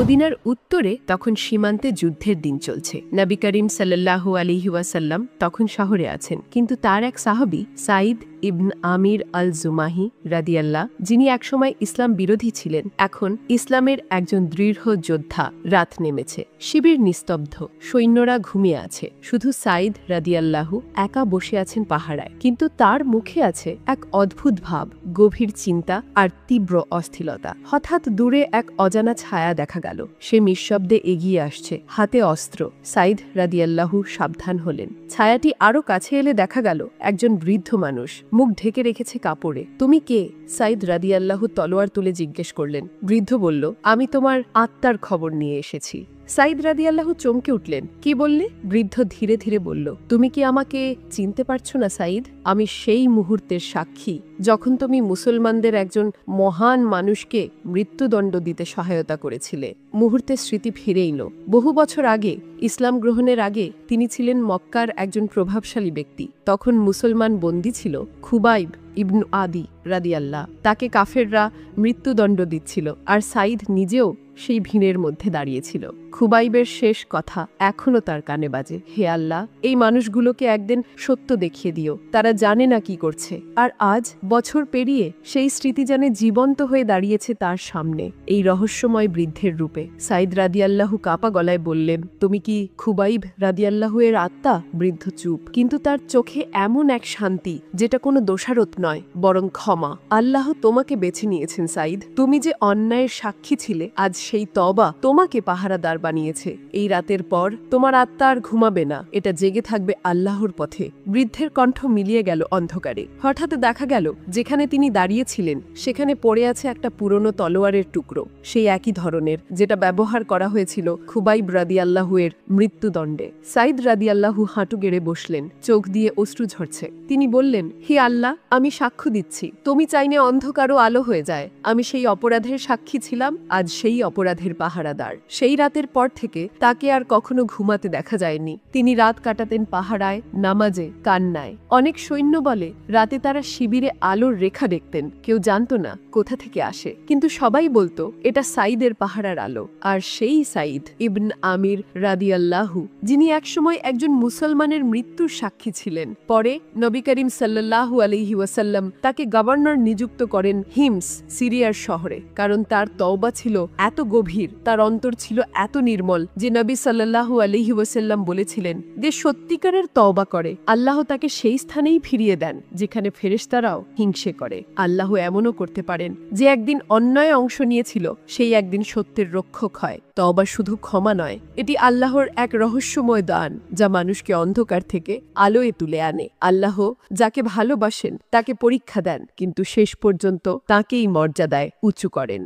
মদিনার উত্তরে তখন সীমান্তে যুদ্ধের দিন চলছে। নবী করিম সাল্লাল্লাহু আলাইহি ওয়াসাল্লাম তখন শহরে আছেন, কিন্তু তার এক সাহাবী সাঈদ ইবন আমির আল জুমাহি রাদিয়াল্লাহ, যিনি একসময় ইসলাম বিরোধী ছিলেন, এখন ইসলামের একজন দৃঢ় যোদ্ধা। রাত নেমেছে, শিবির নিস্তব্ধ, সৈন্যরা ঘুমিয়ে আছে, শুধু সাঈদ রাদিয়াল্লাহু একা বসে আছেন পাহারায়। কিন্তু তার মুখে আছে এক অদ্ভুত ভাব, গভীর চিন্তা আর তীব্র অস্থিরতা। হঠাৎ দূরে এক অজানা ছায়া দেখা গেল। সে নিঃশব্দে এগিয়ে আসছে, হাতে অস্ত্র। সাঈদ রাদিয়াল্লাহু সাবধান হলেন। ছায়াটি আরো কাছে এলে দেখা গেল একজন বৃদ্ধ মানুষ, মুখ ঢেকে রেখেছে কাপড়ে। তুমি কে? সাঈদ রাদিয়াল্লাহু তলোয়ার তুলে জিজ্ঞেস করলেন। বৃদ্ধ বলল, আমি তোমার আত্মার খবর নিয়ে এসেছি। সাঈদ রাদিয়াল্লাহু চমকে উঠলেন। কি বললে? বৃদ্ধ ধীরে ধীরে বলল, তুমি কি আমাকে চিনতে পারছো না সাঈদ? আমি সেই মুহূর্তের সাক্ষী যখন তুমি মুসলমানদের একজন মহান মানুষকে মৃত্যুদণ্ড দিতে সহায়তা করেছিলে। মুহূর্তের স্মৃতি ফিরে এলো। বহু বছর আগে, ইসলাম গ্রহণের আগে, তিনি ছিলেন মক্কার একজন প্রভাবশালী ব্যক্তি। তখন মুসলমান বন্দী ছিল খুবাইব ইবন আদি রাদিয়াল্লাহ। তাকে কাফেররা মৃত্যুদণ্ড দিচ্ছিল, আর সাঈদ নিজেও সেই ভিড়ের মধ্যে দাঁড়িয়েছিল। খুবাইবের শেষ কথা এখনো তার কানে বাজে, হে আল্লাহ, এই মানুষগুলোকে একদিন সত্য দেখিয়ে দিও, তারা জানে না কি করছে। আর আজ বছর পেরিয়ে সেই স্মৃতি যেন জীবন্ত হয়ে দাঁড়িয়েছে তার সামনে, এই রহস্যময় বৃদ্ধের রূপে। সাঈদ রাদিয়াল্লাহু কাঁপা গলায় বললেন, তুমি কি খুবাইব রাদিয়াল্লাহু এর আত্মা? বৃদ্ধ চুপ, কিন্তু তার চোখে এমন এক শান্তি যেটা কোনো দোষারোপ নয়, বরং ক্ষমা। আল্লাহ তোমাকে বেছে নিয়েছেন সাঈদ। তুমি যে অন্যায়ের সাক্ষী ছিলে, আজ সেই তওবা তোমাকে পাহারাদার বানিয়েছে। এই রাতের পর তোমার আত্মা আর ঘুমাবে না, এটা জেগে থাকবে আল্লাহর পথে। বৃদ্ধের কণ্ঠ মিলিয়ে গেল অন্ধকারে। হঠাৎ দেখা গেল যেখানে তিনি দাঁড়িয়েছিলেন সেখানে পড়ে আছে একটা পুরনো তলোয়ারের টুকরো, সেই একই ধরনের যেটা ব্যবহার করা হয়েছিল খুবাইব রাদিয়াল্লাহু এর মৃত্যুদণ্ডে। সাঈদ রাদিয়াল্লাহু হাঁটু গেড়ে বসলেন, চোখ দিয়ে অশ্রু ঝরছে। তিনি বললেন, হে আল্লাহ, আমি সাক্ষ্য দিচ্ছি, তুমি চাইলে অন্ধকারও আলো হয়ে যায়। আমি সেই অপরাধের সাক্ষী ছিলাম, আজ সেই অপরাধের পাহারাদার। সেই রাতের পর থেকে তাকে আর কখনো ঘুমাতে দেখা যায়নি। তিনি রাত কাটাতেন পাহারায়, নামাজে, কান্নায়। অনেক সৈন্য বলে রাতে তারা শিবিরে আলোর রেখা দেখতেন, কেউ জানতো না কোথা থেকে আসে, কিন্তু সবাই বলতো এটা সাঈদের পাহারার আলো। আর সেই সাঈদ ইবন আমির রাদিয়াল্লাহু, যিনি একসময় একজন মুসলমানের মৃত্যুর সাক্ষী ছিলেন। পরে নবী করিম সাল্লাল্লাহু আলাইহি ওয়াসাল্লাম তাকে গভর্নর নিযুক্ত করেন হিমস, সিরিয়ার শহরে, কারণ তার তওবা ছিল এত গভীর, তার অন্তর ছিল এত নির্মল যে নবী সাল্লাল্লাহু আলাইহি ওয়াসাল্লাম বলেছিলেন যে সত্যিকারের তওবা করে আল্লাহ তাকে সেই স্থানেই ফিরিয়ে দেন যেখানে ফেরেশতারাও হিংসে করে। আল্লাহ এমনও করতে পারেন যে একদিন অন্যায় অংশ নিয়েছিল সেই একদিন সত্যের রক্ষক হয়। তওবা শুধু ক্ষমা নয়, এটি আল্লাহর এক রহস্যময় দান যা মানুষকে অন্ধকার থেকে আলোয় তুলে আনে। আল্লাহ যাকে ভালোবাসেন তাকে পরীক্ষা দেন, কিন্তু শেষ পর্যন্ত তাকেই মর্যাদায় উঁচু করেন।